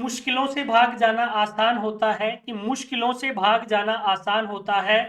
मुश्किलों से भाग जाना आसान होता है, कि मुश्किलों से भाग जाना आसान होता है,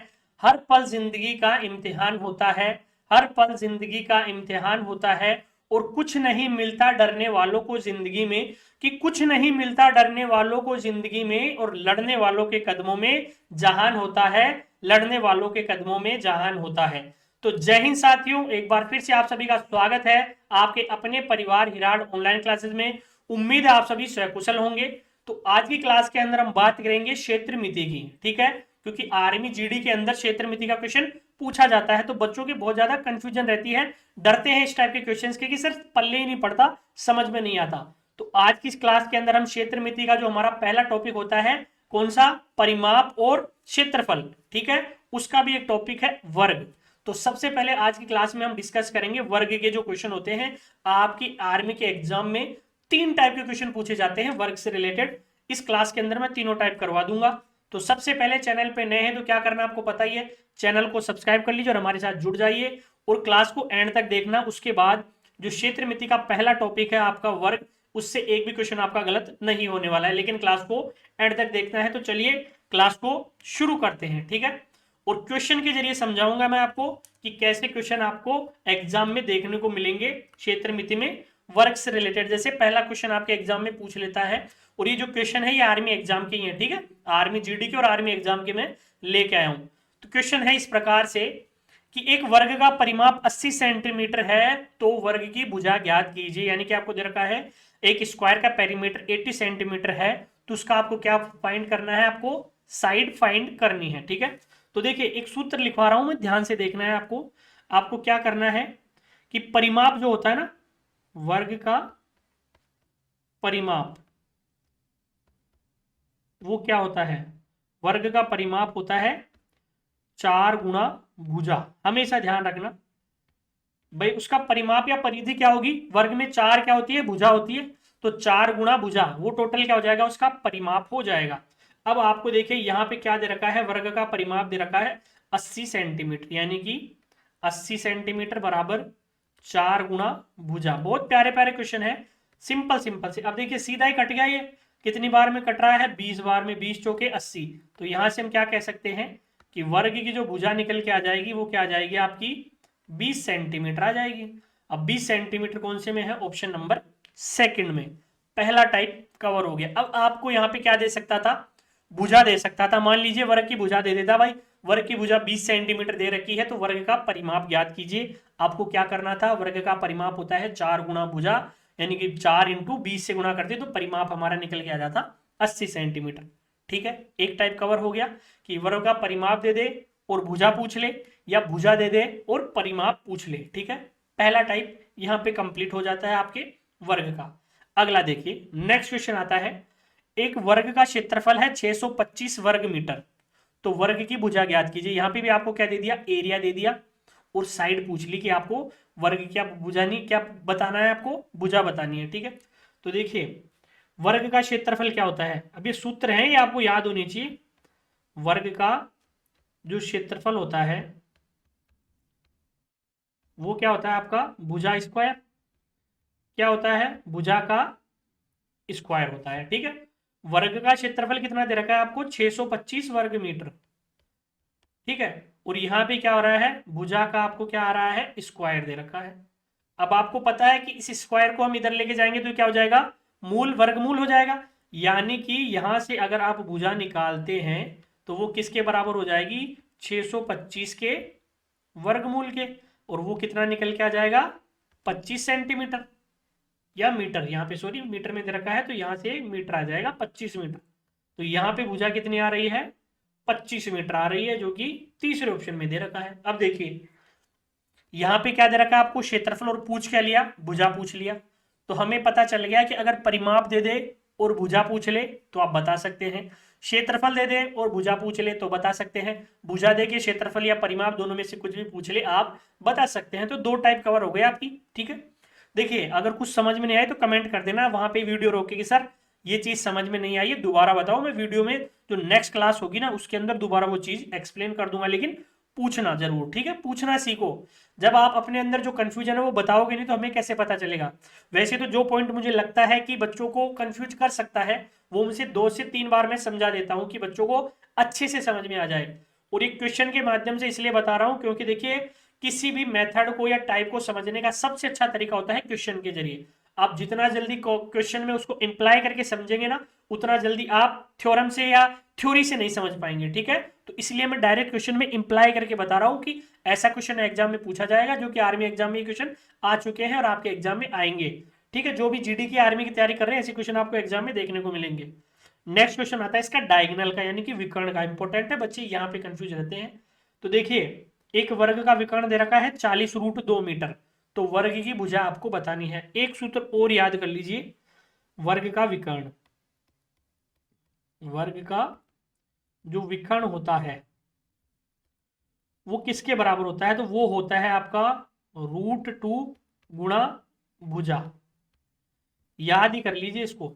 हर पल जिंदगी का इम्तिहान होता है, हर पल जिंदगी का इम्तिहान होता है, और कुछ नहीं मिलता डरने वालों को जिंदगी में, कि कुछ नहीं मिलता डरने वालों को जिंदगी में, और लड़ने वालों के कदमों में जहान होता है, लड़ने वालों के कदमों में जहान होता है। तो जय हिंद साथियों, एक बार फिर से आप सभी का स्वागत है आपके अपने परिवार हिराड ऑनलाइन क्लासेस में। उम्मीद है आप सभी स्वकुशल होंगे। तो आज की क्लास के अंदर हम बात करेंगे क्षेत्र मिति की, ठीक है, क्योंकि आर्मी जीडी के अंदर क्षेत्र मिति का क्वेश्चन पूछा जाता है, तो बच्चों की बहुत ज्यादा कंफ्यूजन रहती है, डरते हैं इस टाइप के क्वेश्चंस के कि सर पल्ले ही नहीं पड़ता, समझ में नहीं आता। तो आज की इस क्लास के अंदर हम क्षेत्र मिति का जो हमारा पहला टॉपिक होता है, कौन सा, परिमाप और क्षेत्रफल, ठीक है, उसका भी एक टॉपिक है वर्ग। तो सबसे पहले आज की क्लास में हम डिस्कस करेंगे वर्ग के जो क्वेश्चन होते हैं। आपकी आर्मी के एग्जाम में 3 टाइप के क्वेश्चन पूछे जाते हैं वर्ग से रिलेटेड। इस क्लास के अंदर मैं तीनों टाइप करवा दूंगा। तो सबसे पहले चैनल पे नए हैं तो क्या करना आपको पता ही है, चैनल को सब्सक्राइब कर लीजिए और हमारे साथ जुड़ जाइए और क्लास को एंड तक देखना। उसके बाद जो क्षेत्र मिति का पहला टॉपिक है आपका वर्ग, उससे एक भी क्वेश्चन आपका गलत नहीं होने वाला है, लेकिन क्लास को एंड तक देखना है। तो चलिए क्लास को शुरू करते हैं, ठीक है। और क्वेश्चन के जरिए समझाऊंगा मैं आपको कि कैसे क्वेश्चन आपको एग्जाम में देखने को मिलेंगे क्षेत्र मिति में वर्ग से रिलेटेड। जैसे पहला क्वेश्चन आपके एग्जाम में पूछ लेता है, और ये जो क्वेश्चन है ये आर्मी एग्जाम के ही है, ठीक है, आर्मी जीडी के और आर्मी एग्जाम के मैं लेके आया हूं। तो क्वेश्चन है इस प्रकार से कि एक वर्ग का परिमाप 80 सेंटीमीटर है, तो वर्ग की भुजा ज्ञात कीजिए। यानी कि आपको दे रखा है एक स्क्वायर का पेरीमीटर 80 सेंटीमीटर है, तो उसका आपको क्या फाइंड करना है, आपको साइड फाइंड करनी है, ठीक है। तो देखिए एक सूत्र लिखवा रहा हूं मैं, ध्यान से देखना है आपको। आपको क्या करना है कि परिमाप जो होता है ना, वर्ग का परिमाप, वो क्या होता है, वर्ग का परिमाप होता है 4 गुणा भुजा। हमेशा ध्यान रखना भाई, उसका परिमाप या परिधि क्या होगी, वर्ग में 4 क्या होती है, भुजा होती है, तो 4 गुणा भुजा, वो टोटल क्या हो जाएगा, उसका परिमाप हो जाएगा। अब आपको देखिए यहाँ पे क्या दे रखा है, वर्ग का परिमाप दे रखा है 80 सेंटीमीटर, यानी कि 80 सेंटीमीटर बराबर 4 गुणा भुजा। बहुत प्यारे प्यारे क्वेश्चन है, सिंपल सिंपल से। अब देखिए सीधा ही कट गया, ये कितनी बार में कट रहा है, 20 बार में, 20 चौके 80। तो यहां से हम क्या कह सकते हैं कि वर्ग की जो भुजा निकल के आ जाएगी वो क्या आ जाएगी, आपकी 20 सेंटीमीटर आ जाएगी। अब 20 सेंटीमीटर कौन से में है, ऑप्शन नंबर सेकंड में। पहला टाइप कवर हो गया। अब आपको यहाँ पे क्या दे सकता था, भुजा दे सकता था। मान लीजिए वर्ग की भुजा दे देता, भाई वर्ग की भुजा 20 सेंटीमीटर दे रखी है, तो वर्ग का परिमाप ज्ञात कीजिए। आपको क्या करना था, वर्ग का परिमाप होता है 4 गुणा भुजा, यानी कि 4 इंटू 20 से गुणा करते तो परिमाप हमारा निकल के आ जाता 80 सेंटीमीटर, ठीक है। एक टाइप कवर हो गया कि वर्ग का परिमाप दे दे और भुजा पूछ ले, या भुजा दे दे और परिमाप पूछ ले, ठीक है। पहला टाइप यहाँ पे कंप्लीट हो जाता है आपके वर्ग का। अगला देखिए नेक्स्ट क्वेश्चन आता है, एक वर्ग का क्षेत्रफल है 625 वर्ग मीटर, तो वर्ग की भुजा ज्ञात कीजिए। यहाँ पे भी आपको क्या दे दिया, एरिया दे दिया, और साइड पूछ ली कि आपको वर्ग क्या भुजा नहीं, क्या बताना है, आपको भुजा बतानी है, ठीक है। तो देखिए वर्ग का क्षेत्रफल क्या होता है, अब ये सूत्र है, ये आपको याद होनी चाहिए। वर्ग का जो क्षेत्रफल होता है वो क्या होता है, आपका भुजा स्क्वायर, क्या होता है, भुजा का स्क्वायर होता है, ठीक है। वर्ग का क्षेत्रफल कितना दे रखा है आपको, 625 वर्ग मीटर, ठीक है। और यहां पे क्या हो रहा है, भुजा का आपको क्या आ रहा है, स्क्वायर दे रखा है। अब आपको पता है कि इस स्क्वायर को हम इधर लेके जाएंगे तो क्या हो जाएगा, मूल वर्गमूल हो जाएगा। यानी कि यहां से अगर आप भुजा निकालते हैं तो वो किसके बराबर हो जाएगी, 625 के वर्गमूल के, और वो कितना निकल के आ जाएगा, 25 सेंटीमीटर, या मीटर, यहाँ पे सॉरी मीटर में दे रखा है तो यहाँ से मीटर आ जाएगा 25 मीटर। तो यहाँ पे भुजा कितनी आ रही है, 25 मीटर आ रही है, जो कि तीसरे ऑप्शन में दे रखा है। अब देखिए यहाँ पे क्या दे रखा है आपको, क्षेत्रफल, और पूछ क्या लिया, भुजा पूछ लिया। तो हमें पता चल गया कि अगर परिमाप दे दे और भुजा पूछ ले तो आप बता सकते हैं, क्षेत्रफल दे दे और भुजा पूछ ले तो बता सकते हैं, भुजा दे के क्षेत्रफल या परिमाप दोनों में से कुछ भी पूछ ले आप बता सकते हैं। तो 2 टाइप कवर हो गए आपकी, ठीक है। देखिए अगर कुछ समझ में नहीं आए तो कमेंट कर देना, वहां पे वीडियो रोके कि सर ये चीज समझ में नहीं आई है, दोबारा बताओ। मैं वीडियो में जो नेक्स्ट क्लास होगी ना उसके अंदर दोबारा वो चीज एक्सप्लेन कर दूंगा, लेकिन पूछना जरूर, ठीक है, पूछना सीखो। जब आप अपने अंदर जो कंफ्यूजन है वो बताओगे नहीं तो हमें कैसे पता चलेगा। वैसे तो जो पॉइंट मुझे लगता है कि बच्चों को कंफ्यूज कर सकता है वो मुझे 2 से 3 बार मैं समझा देता हूँ कि बच्चों को अच्छे से समझ में आ जाए। और एक क्वेश्चन के माध्यम से इसलिए बता रहा हूँ क्योंकि देखिए किसी भी मेथड को या टाइप को समझने का सबसे अच्छा तरीका होता है क्वेश्चन के जरिए। आप जितना जल्दी क्वेश्चन में उसको इंप्लाई करके समझेंगे ना उतना जल्दी आप थ्योरम से या थ्योरी से नहीं समझ पाएंगे, ठीक है। तो इसलिए मैं डायरेक्ट क्वेश्चन में इंप्लाई करके बता रहा हूं कि ऐसा क्वेश्चन एग्जाम में पूछा जाएगा, जो कि आर्मी एग्जाम में क्वेश्चन आ चुके हैं और आपके एग्जाम में आएंगे, ठीक है। जो भी जीडी की आर्मी की तैयारी कर रहे हैं ऐसे क्वेश्चन आपको एग्जाम में देखने को मिलेंगे। नेक्स्ट क्वेश्चन आता है इसका डायगोनल का, यानी कि विकर्ण का। इंपॉर्टेंट है, बच्चे यहाँ पे कंफ्यूज रहते हैं। तो देखिए एक वर्ग का विकर्ण दे रखा है 40√2 मीटर, तो वर्ग की भुजा आपको बतानी है। एक सूत्र और याद कर लीजिए, वर्ग का विकर्ण, वर्ग का जो विकर्ण होता है वो किसके बराबर होता है, तो वो होता है आपका √2 गुणा भुजा। याद ही कर लीजिए इसको,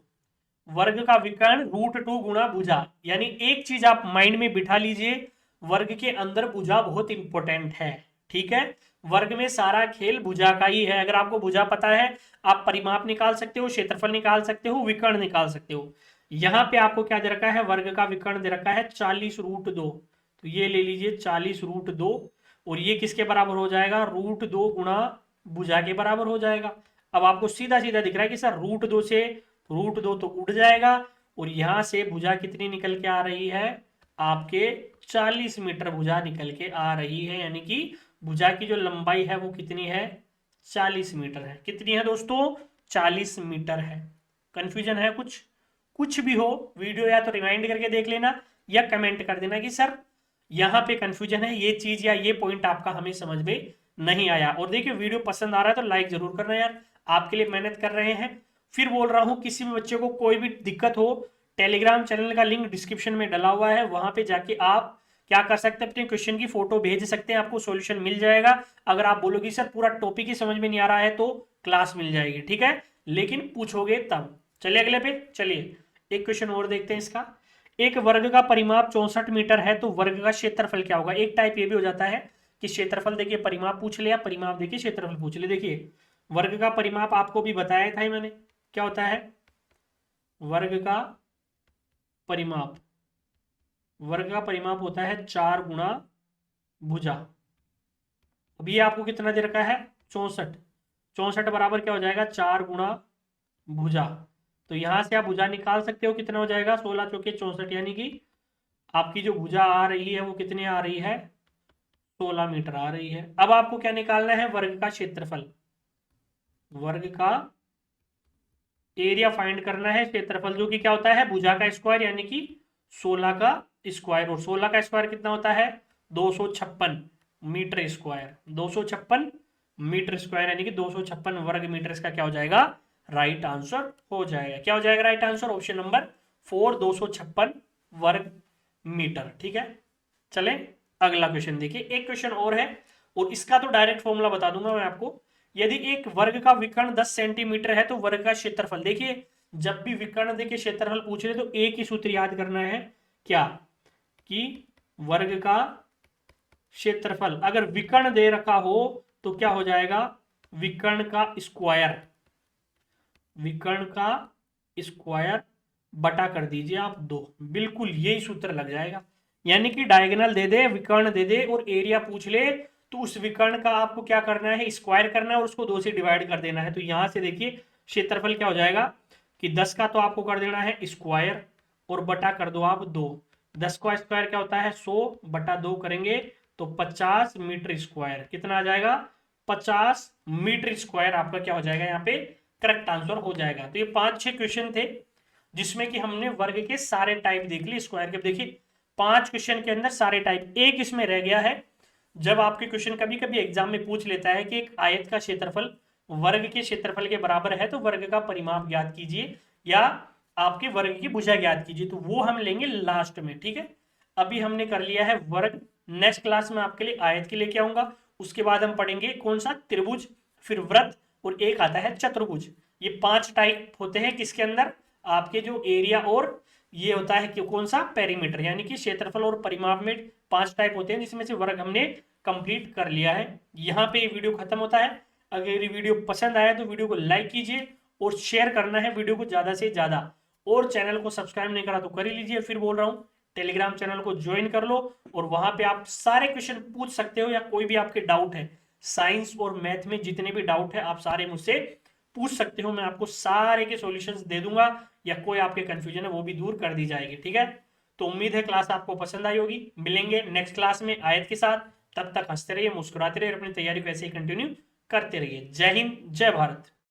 वर्ग का विकर्ण √2 गुणा भुजा। यानी एक चीज आप माइंड में बिठा लीजिए, वर्ग के अंदर भुजा बहुत इंपॉर्टेंट है, ठीक है। वर्ग में सारा खेल भुजा का ही है। अगर आपको भुजा पता है आप परिमाप निकाल सकते हो, क्षेत्रफल निकाल सकते हो, विकर्ण निकाल सकते हो। यहां पे आपको क्या दे रखा है, वर्ग का विकर्ण दे रखा है 40√2, तो ये ले लीजिए 40√2, और ये किसके बराबर हो जाएगा, √2 गुणा भुजा के बराबर हो जाएगा। अब आपको सीधा सीधा दिख रहा है कि सर √2 से √2 तो उड़ जाएगा, और यहां से भुजा कितनी निकल के आ रही है, आपके 40 मीटर भुजा निकल के आ रही है। यानी कि भुजा की जो लंबाई है वो कितनी है, 40 मीटर है। कितनी है दोस्तों, 40 मीटर है। कंफ्यूजन है कुछ, कुछ भी हो वीडियो या तो रिवाइंड करके देख लेना या कमेंट कर देना कि सर यहाँ पे कंफ्यूजन है, ये चीज या ये पॉइंट आपका हमें समझ में नहीं आया। और देखिए वीडियो पसंद आ रहा है तो लाइक जरूर करना यार, आपके लिए मेहनत कर रहे हैं। फिर बोल रहा हूँ किसी भी बच्चे को कोई भी दिक्कत हो, टेलीग्राम चैनल का लिंक डिस्क्रिप्शन में डला हुआ है, वहां पे जाके आप क्या कर सकते हैं, अपने क्वेश्चन की फोटो भेज सकते हैं, आपको सॉल्यूशन मिल जाएगा। अगर आप बोलोगे सर पूरा टॉपिक ही समझ में नहीं आ रहा है तो क्लास मिल जाएगी, ठीक है, लेकिन पूछोगे तब। चलिए अगले पे चलिए, एक क्वेश्चन और देखते हैं इसका। एक वर्ग का परिमाप 64 मीटर है, तो वर्ग का क्षेत्रफल क्या होगा। एक टाइप ये भी हो जाता है कि क्षेत्रफल देखिए परिमाप पूछ लिया, परिमाप देखिए क्षेत्रफल पूछ ले। देखिए वर्ग का परिमाप आपको भी बताया था मैंने, क्या होता है वर्ग का परिमाप, वर्ग का परिमाप होता है 4 गुणा भुजा। अब ये आपको कितना दे रखा है, 64, 64 बराबर क्या हो जाएगा, 4 गुणा भुजा। तो यहां से आप भुजा निकाल सकते हो, कितना हो जाएगा, 16 चौके 64, यानी कि आपकी जो भुजा आ रही है वो कितनी आ रही है, 16 मीटर आ रही है। अब आपको क्या निकालना है, वर्ग का क्षेत्रफल, वर्ग का एरिया फाइंड करना है, क्षेत्रफल जो कि क्या होता है भुजा का स्क्वायर, यानी कि 16 का स्क्वायर। और 16 का स्क्वायर कितना होता है, 256 मीटर स्क्वायर, 256 मीटर स्क्वायर, यानी कि 256 वर्ग मीटर। इसका क्या हो जाएगा, राइट आंसर हो जाएगा। क्या हो जाएगा राइट आंसर, ऑप्शन नंबर 4, 256 वर्ग मीटर, ठीक है। चले अगला क्वेश्चन देखिए, एक क्वेश्चन और है और इसका तो डायरेक्ट फॉर्मूला बता दूंगा मैं आपको। यदि एक वर्ग का विकर्ण 10 सेंटीमीटर है तो वर्ग का क्षेत्रफल, देखिए जब भी विकर्ण देखिए क्षेत्रफल पूछ रहे तो एक ही सूत्र याद करना है, क्या कि वर्ग का क्षेत्रफल अगर विकर्ण दे रखा हो तो क्या हो जाएगा, विकर्ण का स्क्वायर, विकर्ण का स्क्वायर बटा कर दीजिए आप 2, बिल्कुल यही सूत्र लग जाएगा। यानी कि डायगोनल दे दे, विकर्ण दे दे और एरिया पूछ ले तो उस विकर्ण का आपको क्या करना है, स्क्वायर करना है और उसको 2 से डिवाइड कर देना है। तो यहां से देखिए क्षेत्रफल क्या हो जाएगा कि 10 का तो आपको कर देना है स्क्वायर और बटा कर दो आप 2। 10 का स्क्वायर क्या होता है 100 बटा 2 करेंगे तो 50 मीटर स्क्वायर, कितना आ जाएगा 50 मीटर स्क्वायर आपका क्या हो जाएगा, यहाँ पे करेक्ट आंसर हो जाएगा। तो ये 5-6 क्वेश्चन थे जिसमें कि हमने वर्ग के सारे टाइप देख लिए स्क्वायर के। देखिए 5 क्वेश्चन के अंदर सारे टाइप, एक इसमें रह गया है। जब आपके क्वेश्चन कभी कभी एग्जाम में पूछ लेता है कि एक आयत का क्षेत्रफल वर्ग के क्षेत्रफल के बराबर है तो वर्ग का परिमाप ज्ञात कीजिए या आपके वर्ग की भुजा ज्ञात कीजिए, तो वो हम लेंगे लास्ट में, ठीक है। अभी हमने कर लिया है वर्ग, नेक्स्ट क्लास में आपके लिए आयत के लेके आऊंगा। उसके बाद हम पढ़ेंगे कौन सा, त्रिभुज, फिर वृत्त और एक आता है चतुर्भुज। ये 5 टाइप होते हैं किसके अंदर, आपके जो एरिया और ये होता है कि कौन सा, पेरीमीटर, यानी कि क्षेत्रफल और परिमाप में 5 टाइप होते हैं, जिसमें से वर्ग हमने कंप्लीट कर लिया है। यहाँ पे ये वीडियो खत्म होता है। अगर ये वीडियो पसंद आया तो वीडियो को लाइक कीजिए और शेयर करना है वीडियो को ज्यादा से ज्यादा, और चैनल को सब्सक्राइब नहीं करा तो कर ही लीजिए। फिर बोल रहा हूँ, टेलीग्राम चैनल को ज्वाइन कर लो और वहां पे आप सारे क्वेश्चन पूछ सकते हो, या कोई भी आपके डाउट है साइंस और मैथ में जितने भी डाउट है आप सारे मुझसे पूछ सकते हो। मैं आपको सारे के सॉल्यूशंस दे दूंगा, या कोई आपके कंफ्यूजन है वो भी दूर कर दी जाएगी। ठीक है, तो उम्मीद है क्लास आपको पसंद आई होगी। मिलेंगे नेक्स्ट क्लास में आयत के साथ। तब तक हंसते रहिए, मुस्कुराते रहिए, अपनी तैयारी को ऐसे ही कंटिन्यू करते रहिए। जय हिंद, जय भारत।